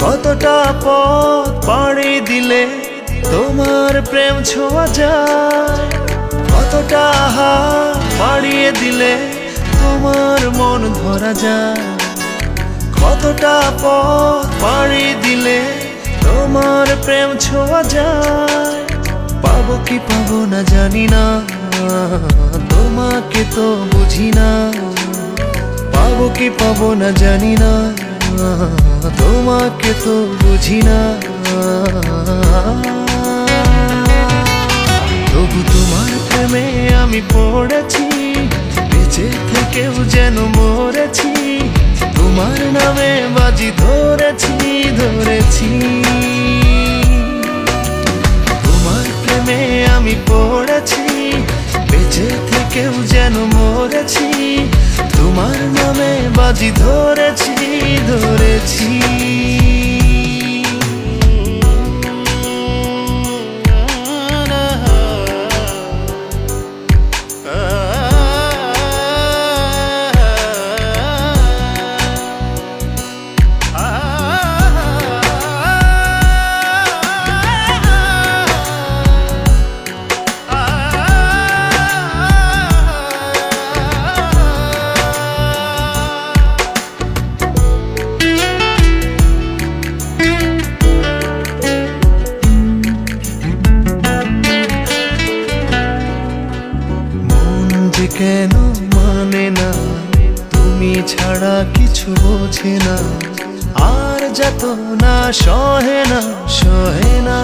কতটা পথ পাড়ি দিলে তোমার প্রেম ছোঁয়া যায়, কতটা হাত বাড়িয়ে দিলে তোমার মন ধরা যায়, কতটা পথ পাড়ি দিলে তোমার প্রেম ছোঁয়া যায়। পাবো কি পাবো না জানি না, তোমাকে তো বুঝি না। পাবো কি পাবো না জানি না, তোমাকে তো বুঝি না। তবু তোমার প্রেমে আমি পড়েছি, বেঁচে থেকেও যেন মরেছি। তোমার নামে বাজি ধরেছি ধরেছি। তোমার প্রেমে আমি পড়েছি, বেঁচে থেকেও যেন মরেছি। তোমার নামে বাজি ধরেছি ধরেছি। কেন মানে না, তুমি ছাড়া কিছু বোঝে না। আর যত না সহে না সহে না।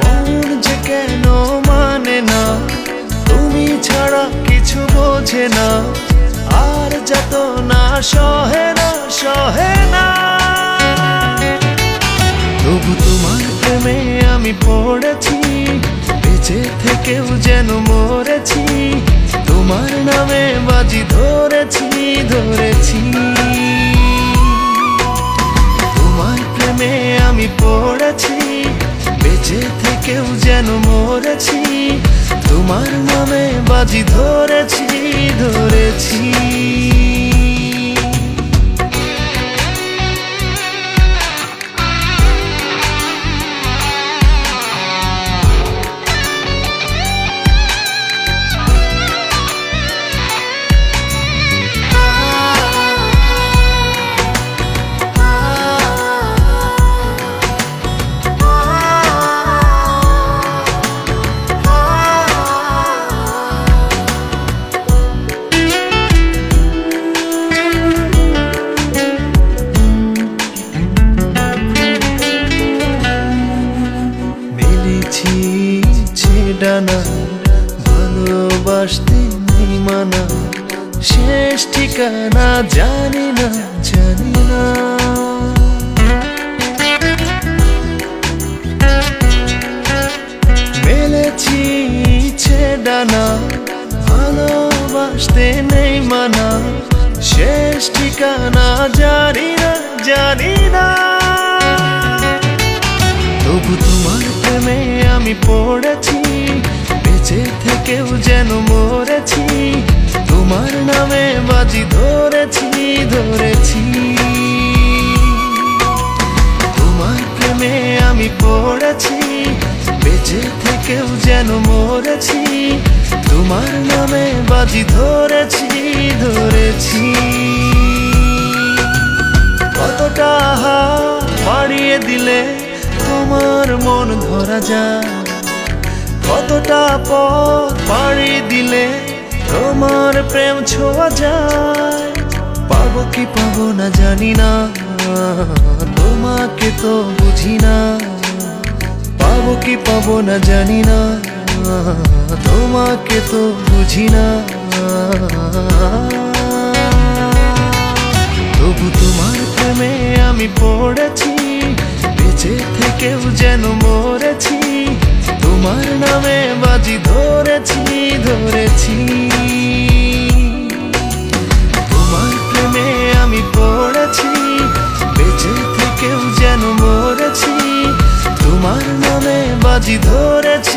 মন যে কেন মানে না, তুমি ছাড়া কিছু বোঝে না। আর যত না সহে না সহে না। তবু তোমার প্রেমে আমি পড়েছি, বেঁচে থেকেও যেন মরেছি। তোমার নামে বাজি ধরেছি ধরেছি। তোমার প্রেমে আমি পড়েছি, বেঁচে থেকেও যেন মরেছি। তোমার নামে বাজি ধরেছি ধরেছি। ডানা ভালোবাসতে নেই মানা, শেষ ঠিকানা জানি না জানি না। মেলেছি ইচ্ছে ডানা ভালোবাসতে নেই মানা, শেষ ঠিকানা জানি না জানি না। তবু তোমার প্রেমে আমি পড়েছি, বেঁচে থেকেও যেন মরেছি। তোমার নামে বাজি ধরেছি ধরেছি। তোমার প্রেমে আমি পড়েছি, বেঁচে থেকেও যেন মরেছি। তোমার নামে বাজি ধরেছি ধরেছি। কতটা হাত বাড়িয়ে দিলে তোমার মন ধরা যায়, কতটা পথ পাড়ি দিলে তোমার প্রেম ছোঁয়া যায়। পাবো কি পাবো না জানি না, তোমাকে তো বুঝি না। পাবো কি পাবো না জানি না, তোমাকে তো বুঝি না। তবু তোমার প্রেমে আমি পড়েছি, বেঁচে থেকেও যেন মরেছি। তোমার নামে বাজি ধরেছি ধরেছি। তোমার প্রেমে আমি পড়েছি, বেঁচে থেকেও যেন মরেছি। তোমার নামে বাজি ধরেছি।